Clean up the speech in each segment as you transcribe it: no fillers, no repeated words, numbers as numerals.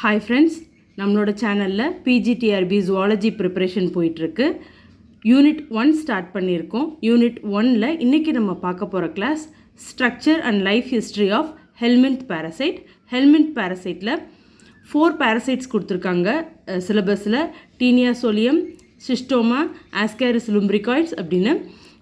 Hi friends, நம்மளோட சேனலில் PGTRB zoology preparation போயிட்டுருக்கு. யூனிட் 1 ஸ்டார்ட் பண்ணியிருக்கோம். யூனிட் 1ல் இன்றைக்கி நம்ம பார்க்க போகிற class structure and life history of helminth parasite. Helminth பேரசைட்டில் 4 பேரசைட்ஸ் கொடுத்துருக்காங்க சிலபஸில். டீனியாசோலியம், சிஸ்டோமா, ஆஸ்காரிஸ் லும்பிரிகாய்ட்ஸ் அப்படின்னு.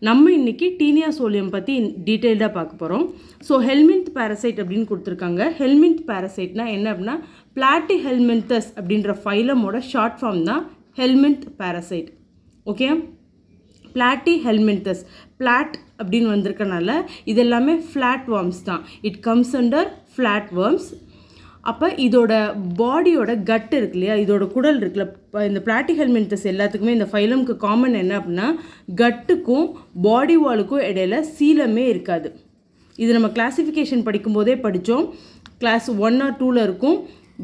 நம்ம இன்றைக்கி டீனியாசோலியம் பற்றி டீட்டெயில்டாக பார்க்க போகிறோம். ஸோ ஹெல்மின்த் பேரசைட் அப்படின்னு கொடுத்துருக்காங்க. ஹெல்மின்த் பேரசைட்னா என்ன அப்படின்னா பிளாட்டிஹெல்மின்தஸ் அப்படின்ற ஃபைலமோட ஷார்ட் ஃபார்ம் தான் ஹெல்மின்த் பேரசைட். ஓகே, பிளாட்டிஹெல்மின்தஸ், பிளாட் அப்படின்னு வந்திருக்கனால இது எல்லாமே ஃப்ளாட் வார்ம்ஸ் தான். It comes under flat worms. அப்போ இதோட பாடியோட கட் இருக்கு இல்லையா, இதோட குடல் இருக்குல்ல, இந்த பிளாட்டிஹெல்மின்தஸ் எல்லாத்துக்குமே இந்த ஃபைலமுக்கு காமன் என்ன அப்படின்னா கட்டுக்கும் பாடி வாலுக்கும் இடையில சீலமே இருக்காது. இது நம்ம கிளாசிஃபிகேஷன் படிக்கும்போதே படித்தோம். கிளாஸ் 1 or 2ல் இருக்கும்.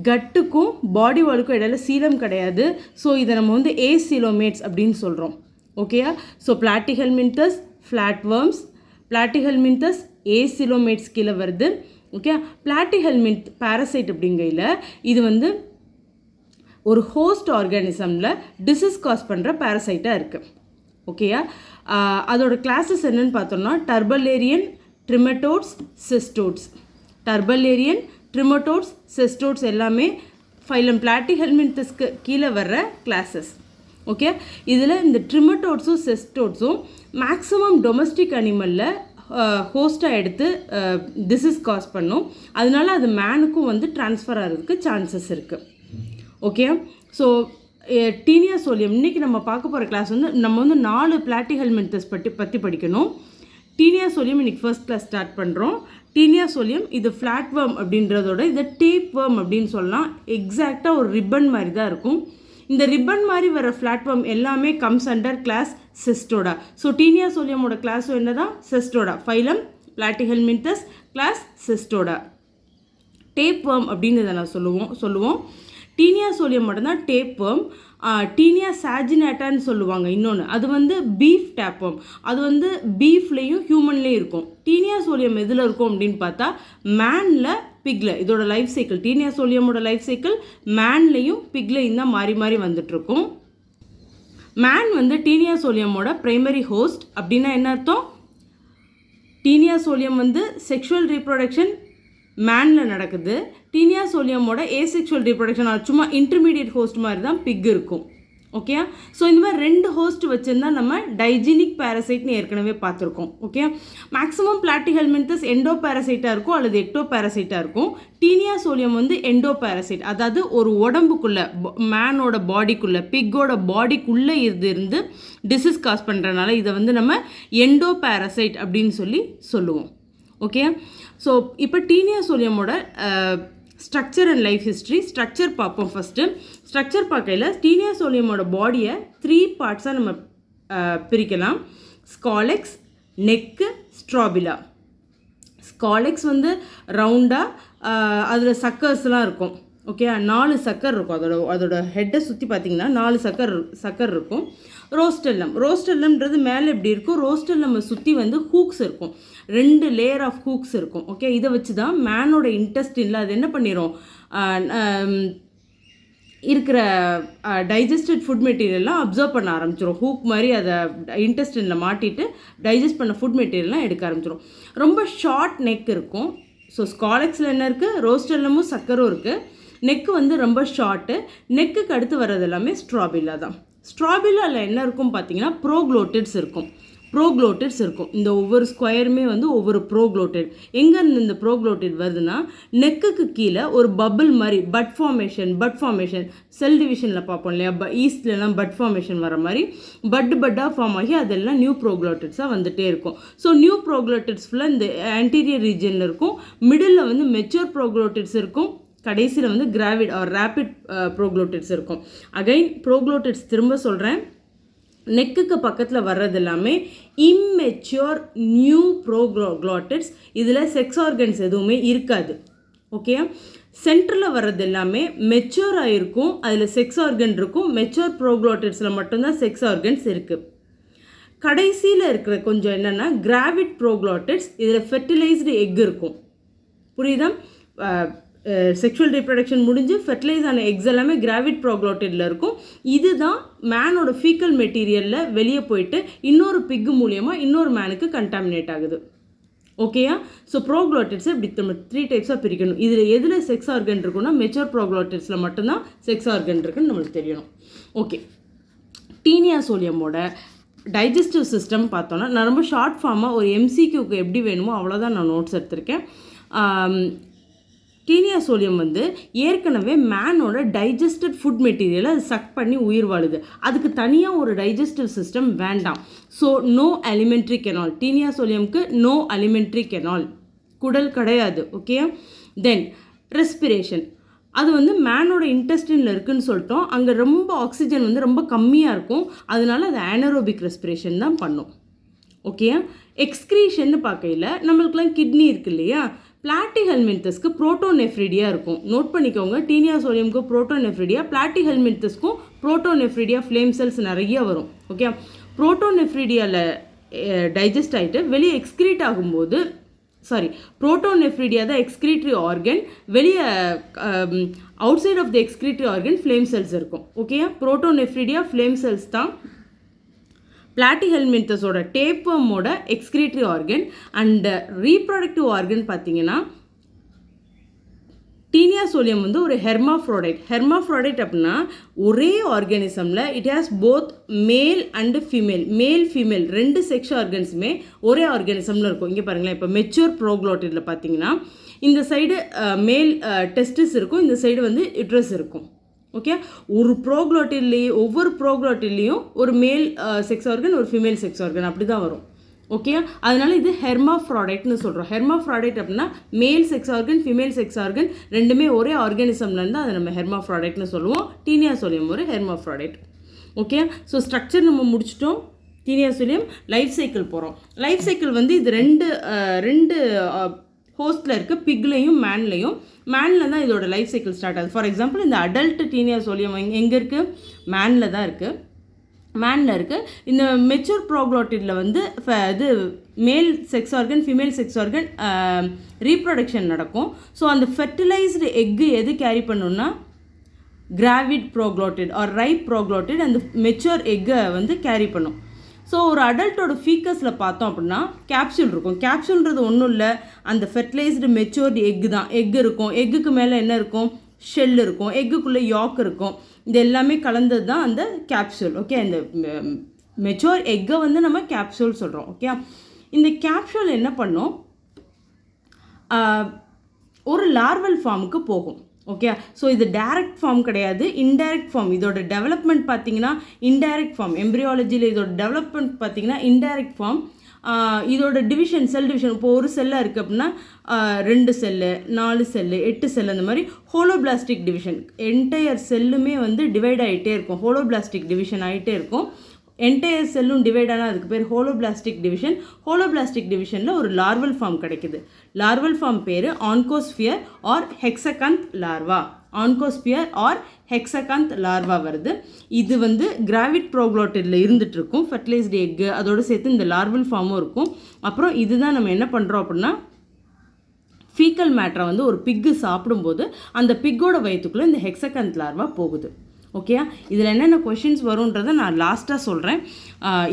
கட்டுக்கும் பாடி வாலுக்கும் இடையில சீலம் கிடையாது. ஸோ இதை நம்ம வந்து ஏசிலோமேட்ஸ் அப்படின்னு சொல்கிறோம். ஓகேயா? So Platyhelminthes flat worms, Platyhelminthes ஏசிலோமேட்ஸ் கீழே வருது. ஓகே, பிளாட்டிஹெல்மின்த் பேரசைட் அப்படிங்கையில் இது வந்து ஒரு ஹோஸ்ட் ஆர்கானிசமில் டிசீஸ் காஸ் பண்ணுற பேரசைட்டாக இருக்குது. ஓகேயா? அதோட கிளாஸஸ் என்னன்னு பார்த்தோம்னா டர்பலேரியன், ட்ரிமட்டோட்ஸ், சிஸ்டோட்ஸ். டர்பலேரியன், ட்ரிமட்டோட்ஸ், சிஸ்டோட்ஸ் எல்லாமே ஃபைலம் பிளாட்டிஹெல்மின்தஸ்க்கு கீழே வர்ற கிளாஸஸ். ஓகே, இதில் இந்த ட்ரிமட்டோட்ஸும் சிஸ்டோட்ஸும் மேக்ஸிமம் டொமஸ்டிக் அனிமலில் ஹோஸ்ட்டாக எடுத்து டிசீஸ் காஸ் பண்ணும். அதனால அது மேனுக்கும் வந்து ட்ரான்ஸ்ஃபர் ஆகிறதுக்கு சான்சஸ் இருக்குது. ஓகே, ஸோ டீனியாசோலியம் இன்றைக்கி நம்ம பார்க்க போகிற கிளாஸ் வந்து நம்ம வந்து 4 பிளாட்டிஹெல்மின்தஸ் பற்றி படிக்கணும். டீனியாசோலியம் இன்றைக்கி ஃபர்ஸ்ட் கிளாஸ் ஸ்டார்ட் பண்ணுறோம். டீனியாசோலியம் இது ஃப்ளாட் வேர்ம் அப்படின்றதோட இதை டேப் வேர்ம் அப்படின்னு சொல்லலாம். எக்ஸாக்டாக ஒரு ரிப்பன் மாதிரி தான் இருக்கும். இந்த ரிப்பன் மாதிரி வர ஃப்ளாட் வேர்ம் எல்லாமே comes under class Cestoda. So டீனியாசோலியமோட கிளாஸும் என்ன தான்? Cestoda. Phylum Platyhelminthes, class Cestoda. Tape worm அப்படின்னு இதை நான் சொல்லுவோம். டீனியாசோலியம் மட்டும்தான் டேப் வேர்ம். டீனியா சாஜினேட்டான்னு சொல்லுவாங்க இன்னொன்று. அது வந்து பீஃப் டேப் வேர்ம். அது வந்து பீஃப்லேயும் ஹியூமன்லேயும் இருக்கும். டீனியாசோலியம் எதில் இருக்கும் அப்படின்னு பார்த்தா மேனில், பிக்ல. இதோட லைஃப் சைக்கிள், டீனியாசோலியமோட லைஃப் சைக்கிள் மேன்லேயும் பிக்லையும் தான் மாறி மாறி வந்துட்டுருக்கும். மேன் வந்து டீனியாசோலியமோட பிரைமரி ஹோஸ்ட். அப்படின்னா என்ன அர்த்தம்? டீனியாசோலியம் வந்து செக்ஷுவல் ரீப்ரொடக்ஷன் மேனில் நடக்குது. டீனியாசோலியமோட ஏசெக்ஷுவல் ரீப்ரொடக்ஷன் சும்மா இன்டர்மீடியட் ஹோஸ்ட் மாதிரி தான் பிக் இருக்கும். ஓகே, ஸோ இந்த மாதிரி 2 ஹோஸ்ட் வச்சுருந்தா நம்ம டைஜினிக் பேரசைட்னு ஏற்கனவே பார்த்துருக்கோம். ஓகே, மேக்ஸிமம் பிளாட்டிஹெல்மின்தஸ் எண்டோ பேரசைட்டாக இருக்கும் அல்லது எக்டோ பேரசைட்டாக இருக்கும். டீனியாசோலியம் வந்து எண்டோ பேரசைட், அதாவது ஒரு உடம்புக்குள்ளே, மேனோட பாடிக்குள்ளே, பிக்கோட பாடிக்குள்ளே இருந்து டிசீஸ் காஸ் பண்ணுறதுனால இதை வந்து நம்ம எண்டோ பேரசைட் அப்படின்னு சொல்லுவோம். ஓகே, ஸோ இப்போ டீனியாசோலியமோட structure and life history. Structure பார்ப்போம். ஃபஸ்ட்டு ஸ்ட்ரக்சர் பார்க்கையில் டீனியாசோலியமோட பாடியை 3 பார்ட்ஸாக நம்ம பிரிக்கலாம். ஸ்காலெக்ஸ், நெக்கு, ஸ்ட்ராபிலா. ஸ்காலெக்ஸ் வந்து ரவுண்டாக அதில் சக்கர்ஸ்லாம் இருக்கும். ஓகே, 4 சக்கர் இருக்கும். அதோட ஹெட்டை சுற்றி பார்த்திங்கன்னா 4 சக்கர் இருக்கும். ரோஸ்டெல்லம்ன்றது மேலே எப்படி இருக்கும், ரோஸ்டெல்லம் சுற்றி வந்து ஹூக்ஸ் இருக்கும். 2 லேயர் ஆஃப் ஹூக்ஸ் இருக்கும். ஓகே, இதை வச்சு தான் மேனோட இன்டெஸ்டினில் அது என்ன பண்ணிடும், இருக்கிற டைஜஸ்டட் ஃபுட் மெட்டீரியல்லாம் அப்சர்வ் பண்ண ஆரம்பிச்சிடும். ஹூக் மாதிரி அதை இன்டெஸ்டினில் மாட்டிட்டு டைஜஸ்ட் பண்ண ஃபுட் மெட்டீரியல்லாம் எடுக்க ஆரம்பிச்சிடும். ரொம்ப ஷார்ட் நெக் இருக்கும். ஸோ ஸ்காலெக்ஸில் என்ன இருக்குது, ரோஸ்டெல்லமும் சக்கரும் இருக்குது. நெக்கு வந்து ரொம்ப ஷார்ட்டு. நெக்குக்கு அடுத்து வர்றது எல்லாமே ஸ்ட்ராபிலா தான். ஸ்ட்ராபிலாவில் என்ன இருக்கும் பார்த்தீங்கன்னா ப்ரோக்ளோட்டிட்ஸ் இருக்கும். இந்த ஒவ்வொரு ஸ்கொயருமே வந்து ஒவ்வொரு ப்ரோக்ளோட்டிட். எங்கேருந்து இந்த ப்ரோக்ளோட்டிட் வருதுன்னா நெக்குக்கு கீழே ஒரு பபிள் மாதிரி பட் ஃபார்மேஷன் செல் டிவிஷனில் பார்ப்போம் இல்லையா, ஈஸ்ட்லலாம் பட் ஃபார்மேஷன் வர மாதிரி பட்டாக ஃபார்ம் ஆகி அதெல்லாம் நியூ ப்ரோக்ளோட்டிட்ஸாக வந்துகிட்டே இருக்கும். ஸோ நியூ ப்ரோக்ளோட்டிட்ஸ் ஃபுல்லாக இந்த ஆன்டீரியர் ரீஜனில் இருக்கும். மிடில் வந்து மெச்சூர் ப்ரோக்ளோட்டிட்ஸ் இருக்கும். கடைசியில் வந்து கிராவிட் ஆர் ரேபிட் ப்ரோக்ளோட்டிட்ஸ் இருக்கும். அகைன் ப்ரோக்ளோட்டிட்ஸ் திரும்ப சொல்கிறேன், நெக்குக்கு பக்கத்தில் வர்றது எல்லாமே இம்மெச்சூர் நியூ ப்ரோக்ளோட்டிட்ஸ். இதில் செக்ஸ் ஆர்கன்ஸ் எதுவுமே இருக்காது. ஓகே, சென்டரில் வர்றது எல்லாமே மெச்சூராக இருக்கும். அதில் செக்ஸ் ஆர்கன் இருக்கும். மெச்சூர் ப்ரோக்ளோட்டிட்ஸில் மட்டும்தான் செக்ஸ் ஆர்கன்ஸ் இருக்குது. கடைசியில் இருக்கிற கொஞ்சம் என்னென்னா கிராவிட் ப்ரோக்ளோட்டிட்ஸ். இதில் ஃபெர்டிலைஸ்டு எக் இருக்கும். புரியுதா? செக்ஷுவல் ரீப்ரொடக்ஷன் முடிஞ்சு ஃபெர்டிலைஸ் ஆன எக்ஸ் எல்லாமே கிராவிட் ப்ரோக்ளோட்டிடில் இருக்கும். இதுதான் மேனோட ஃபீக்கல் மெட்டீரியலில் வெளியே போயிட்டு இன்னொரு பிக்கு மூலியமாக இன்னொரு மேனுக்கு கண்டாமினேட் ஆகுது. ஓகேயா? ஸோ ப்ரோக்ளோட்டிட்ஸை இப்படி நம்ம 3 டைப்ஸாக பிரிக்கணும். இதில் எதில் செக்ஸ் ஆர்கன் இருக்குன்னா மெச்சூர் ப்ரோக்ளோட்டிட்ஸில் மட்டும்தான் செக்ஸ் ஆர்கன் இருக்குன்னு நம்மளுக்கு தெரியணும். ஓகே, டீனியா சோலியமோட டைஜஸ்டிவ் சிஸ்டம் பார்த்தோன்னா நான் ரொம்ப ஷார்ட் ஃபார்மாக ஒரு எம்சிக்யூக்கு எப்படி வேணுமோ அவ்வளோதான் நான் நோட்ஸ் எடுத்திருக்கேன். டீனியா சோலியம் வந்து ஏற்கனவே மேனோட டைஜஸ்டட் ஃபுட் மெட்டீரியலை அது சக் பண்ணி உயிர் வாழுது. அதுக்கு தனியாக ஒரு டைஜஸ்டிவ் சிஸ்டம் வேண்டாம். So no alimentary canal. Taenia சோலியம்க்கு நோ அலிமெண்ட்ரி கெனால், குடல் கிடையாது. Okay, then respiration. அது வந்து மேனோட இன்டெஸ்டினில் இருக்குதுன்னு சொல்லிட்டோம். அங்கே ரொம்ப ஆக்சிஜன் வந்து ரொம்ப கம்மியாக இருக்கும். அதனால அது ஆனரோபிக் ரெஸ்பிரேஷன் தான் பண்ணும். ஓகே, எக்ஸ்க்ரீஷன்னு பார்க்கையில் நம்மளுக்குலாம் கிட்னி இருக்கு இல்லையா, பிளாட்டிஹெல்மின்தஸ்க்கு புரோட்டோநெஃப்ரிடியா இருக்கும். நோட் பண்ணிக்கோங்க, டீனியா சோலியம்க்கு புரோட்டோநெஃப்ரிடியா, பிளாட்டிஹெல்மின்தஸ்க்கும் புரோட்டோநெஃப்ரிடியா ஃப்ளேம் செல்ஸ் நிறைய வரும். ஓகே, புரோட்டோநெஃப்ரிடியாவில் டைஜஸ்ட் ஆகிட்டு வெளியே எக்ஸ்க்ரீட் ஆகும்போது புரோட்டோநெஃப்ரிடியா தான் எக்ஸ்க்ரீட்டரி ஆர்கன், வெளியே outside of the excretory organ flame cells இருக்கும். ஓகே, புரோட்டோநெஃப்ரிடியா ஃப்ளேம் செல்ஸ் தான் பிளாட்டிஹெல்மின்தஸோட டேப்வர்மோட excretory organ. And reproductive organ பார்த்தீங்கன்னா டீனியா சோலியம் வந்து ஒரு ஹெர்மாஃப்ரோடைட். ஹெர்மாஃப்ரோடைட் அப்படின்னா ஒரே ஆர்கானிசமில் it has both male and female, male female 2 sex ஆர்கன்ஸுமே ஒரே ஆர்கானிசமில் இருக்கும். இங்கே பாருங்களேன், இப்போ மெச்சூர் ப்ரோக்ளோட்டிடில் பார்த்தீங்கன்னா இந்த சைடு மேல் டெஸ்டிஸ் இருக்கும், இந்த சைடு வந்து யுட்ரஸ் இருக்கும். ஓகே, ஒரு ப்ரோக்ளோட்டிலேயே ஒவ்வொரு ப்ரோக்ளோட்டிலையும் ஒரு மேல் செக்ஸ் ஆர்கன் ஒரு ஃபீமேல் செக்ஸ் ஆர்கன் அப்படி தான் வரும். ஓகே, அதனால இது ஹெர்மாஃப்ராடைட்னு சொல்கிறோம். ஹெர்மாஃப்ராடைட் அப்படின்னா மேல் sex organ female sex organ ரெண்டுமே ஒரே ஆர்கானிசம்லேருந்து அதை நம்ம ஹெர்மாஃப்ராடைட்னு சொல்லுவோம். டீனியா சோலியம் ஒரு ஹெர்மாஃப்ராடைட். ஓகே, ஸோ ஸ்ட்ரக்சர் நம்ம முடிச்சிட்டோம். டீனியா சோலியம் லைஃப் சைக்கிள் போகிறோம். லைஃப் சைக்கிள் வந்து இது ரெண்டு ஹோஸ்டில் இருக்குது, பிக்லையும் மேன்லையும். மேனில் தான் இதோட லைஃப் சைக்கிள் ஸ்டார்ட் ஆகுது. ஃபார் எக்ஸாம்பிள் இந்த அடல்ட் டீனியா சோலியம் எங்கே இருக்குது? மேனில் தான் இருக்குது. மேனில் இருக்குது. இந்த மெச்சூர் ப்ரோக்ளோட்டிடில் வந்து இது மேல் sex organ female sex organ reproduction நடக்கும். ஸோ அந்த ஃபெர்டிலைஸ்டு எக்கு எது கேரி பண்ணணும்னா கிராவிட் ப்ரோக்ளோட்டிட் ஆர் ரைப் ப்ரோக்ளோட்டிட் அந்த மெச்சூர் எக்கை வந்து கேரி பண்ணும். ஸோ ஒரு அடல்ட்டோட ஃபீக்கஸில் பார்த்தோம் அப்படின்னா கேப்சூல் இருக்கும். கேப்சூல்ன்றது ஒன்றும் இல்லை, அந்த ஃபெர்டிலைஸ்டு மெச்சூர்டு எக்கு தான். எக் இருக்கும், எக்குக்கு மேலே என்ன இருக்கும்? ஷெல் இருக்கும், எக்குக்குள்ளே யாக் இருக்கும். இது எல்லாமே கலந்தது தான் அந்த கேப்சூல். ஓகே, இந்த மெச்சூர் எக்கை வந்து நம்ம கேப்சூல் சொல்கிறோம். ஓகே, இந்த கேப்சூல் என்ன பண்ணும்? ஒரு லார்வல் ஃபார்முக்கு போகும். ஓகே, ஸோ இது டைரக்ட் ஃபார்ம் கிடையாது, இன்டைரக்ட் ஃபார்ம். இதோட டெவலப்மெண்ட் பார்த்தீங்கன்னா இன்டைரக்ட் ஃபார்ம். எம்ப்ரியாலஜியில் இதோட டெவலப்மெண்ட் பார்த்தீங்கன்னா இன்டைரக்ட் ஃபார்ம். இதோட டிவிஷன், செல் டிவிஷன், இப்போ ஒரு செல்லாக இருக்குது அப்படின்னா 2 செல்லு 4 செல்லு 8 செல், அந்த மாதிரி ஹோலோபிளாஸ்டிக் டிவிஷன். என்டையர் செல்லுமே வந்து டிவைட் ஆகிட்டே இருக்கும், ஹோலோபிளாஸ்டிக் டிவிஷன் ஆகிட்டே இருக்கும். என்டையர் செல்லும் டிவைட் ஆனால் அதுக்கு பேர் ஹோலோபிளாஸ்டிக் டிவிஷன். ஹோலோபிளாஸ்டிக் டிவிஷனில் ஒரு லார்வல் ஃபார்ம் கிடைக்குது. லார்வல் ஃபார்ம் பேர் ஆன்கோஸ்பியர் ஆர் ஹெக்ஸகந்த் லார்வா. ஆன்கோஸ்பியர் ஆர் ஹெக்ஸகந்த் லார்வா வருது. இது வந்து கிராவிட் ப்ரோக்ளோட்டிடில் இருந்துகிட்டு இருக்கும். ஃபெர்டிலைஸ்டு எக்கு அதோடு சேர்த்து இந்த லார்வல் ஃபார்மும் இருக்கும். அப்புறம் இதுதான் நம்ம என்ன பண்ணுறோம் அப்படின்னா ஃபீக்கல் மேட்டரை வந்து ஒரு பிக்கு சாப்பிடும்போது அந்த பிக்கோட வயிற்றுக்குள்ளே இந்த ஹெக்ஸகந்த் லார்வா போகுது. ஓகே, இதில் என்னென்ன கொஷின்ஸ் வரும்ன்றதை நான் லாஸ்ட்டாக சொல்கிறேன்.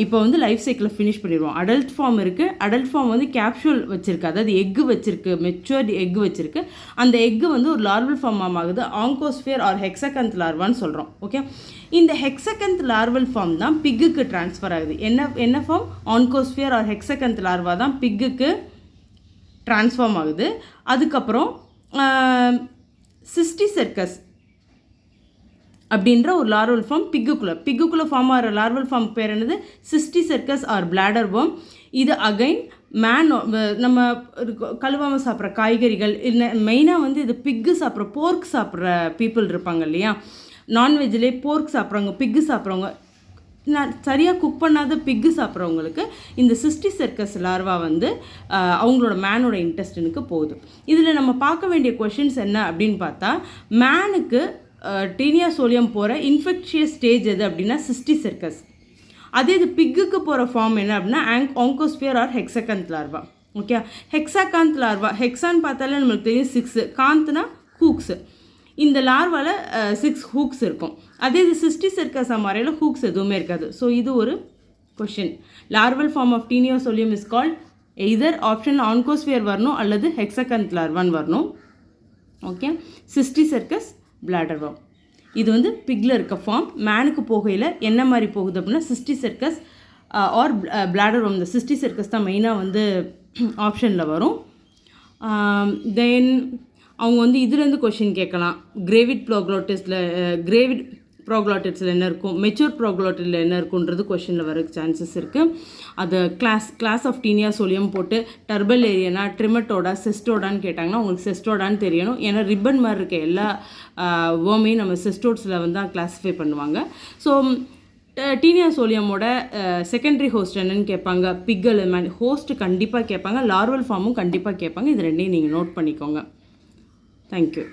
இப்போ வந்து லைஃப் சைக்கிளை ஃபினிஷ் பண்ணிடுவோம். அடல்ட் ஃபார்ம் இருக்குது. அடல்ட் ஃபார்ம் வந்து கேப்சூல் வச்சுருக்கு, அதாவது எக்கு வச்சுருக்கு, மெச்சூர்டு எக்கு வச்சுருக்கு. அந்த எக்கு வந்து ஒரு லார்வல் ஃபார்ம் ஆகுது, ஆங்கோஸ்பியர் ஆர் ஹெக்ஸகந்த் லார்வான்னு சொல்கிறோம். ஓகே, இந்த ஹெக்ஸகந்த் லார்வல் ஃபார்ம் தான் பிக்குக்கு ட்ரான்ஸ்ஃபர் ஆகுது. என்ன ஃபார்ம்? ஆன்கோஸ்பியர் ஆர் ஹெக்ஸகந்த் லார்வா தான் பிக்குக்கு ட்ரான்ஸ்ஃபார்ம் ஆகுது. அதுக்கப்புறம் சிஸ்டிசெர்கஸ் அப்படின்ற ஒரு லார்வல் ஃபார்ம் பிக்குக்குள்ளே ஃபார்ம் ஆகிற லார்வல் ஃபார்ம் பேர் என்னது? சிஸ்டிசெர்கஸ் ஆர் பிளாடர் worm. இது அகைன் நம்ம கழுவாமல் சாப்பிட்ற காய்கறிகள், இல்லை மெயினாக வந்து இது பிக்கு சாப்பிட்ற போர்க் சாப்பிட்ற பீப்புள் இருப்பாங்க இல்லையா, நான்வெஜ்லேயே போர்க் சாப்பிட்றவங்க, பிக்கு சாப்பிட்றவங்க, சரியாக குக் பண்ணாத பிக்கு சாப்பிட்றவங்களுக்கு இந்த சிஸ்டிசெர்கஸ் லார்வா வந்து அவங்களோட மேனோட இன்டெஸ்டினுக்கு போகுது. இதில் நம்ம பார்க்க வேண்டிய கொஷின்ஸ் என்ன அப்படின்னு பார்த்தா, மேனுக்கு டீனியா சோலியம் போகிற இன்ஃபெக்ஷியஸ் ஸ்டேஜ் எது அப்படின்னா சிஸ்டிசெர்கஸ். அதே இது பிக்குக்கு போகிற ஃபார்ம் என்ன அப்படின்னா ஆங்கோஸ்பியர் ஆர் ஹெக்ஸகந்த் லார்வா. ஓகே, ஹெக்ஸாகாந்த் லார்வா, ஹெக்ஸான்னு பார்த்தாலே நம்மளுக்கு தெரியும் 6, காந்த்னா ஹூக்ஸு. இந்த லார்வால 6 ஹூக்ஸ் இருக்கும். அதே இது சிஸ்டிசெர்கஸ் அமாரையில் ஹூக்ஸ் எதுவுமே இருக்காது. ஸோ இது ஒரு question. Larval form of taenia solium is called either option oncosphere வரணும் அல்லது ஹெக்ஸகன்த் லார்வான்னு வரணும். Okay, cysticercus bladder worm. இது வந்து பிக்கில் இருக்க ஃபார்ம். மேனுக்கு போகையில் என்ன மாதிரி போகுது அப்படின்னா சிஸ்டிசெர்கஸ் ஆர் பிளாடர் வார்ம். இந்த சிஸ்டிசெர்கஸ் தான் மெயினாக வந்து ஆப்ஷனில் வரும். தென் அவங்க வந்து இதுலேருந்து கொஷின் கேட்கலாம். கிரேவிட் ப்ரோக்ளாட்டிஸில் என்ன இருக்கும், மெச்சூர் ப்ரோக்ளாட்டில் என்ன இருக்குன்றது கொஷினில் வர சான்சஸ் இருக்குது. அது கிளாஸ் ஆஃப் டீனியோசோலியம் போட்டு டர்பல் ஏரியனா ட்ரிமட்டோடா செஸ்டோடான்னு கேட்டாங்கன்னா உங்களுக்கு செஸ்டோடான்னு தெரியணும். ஏன்னா ரிப்பன் மாதிரி இருக்க எல்லா வேர்மையும் நம்ம செஸ்டோட்ஸில் வந்து தான் கிளாஸிஃபை பண்ணுவாங்க. ஸோ டீனியோசோலியமோட செகண்டரி ஹோஸ்ட் என்னன்னு கேட்பாங்க, பிக் எலிமெண்ட் ஹோஸ்ட்டு கண்டிப்பாக கேட்பாங்க, லார்வல் ஃபார்மும் கண்டிப்பாக கேட்பாங்க. இது ரெண்டையும் நீங்கள் நோட் பண்ணிக்கோங்க. தேங்க்யூ.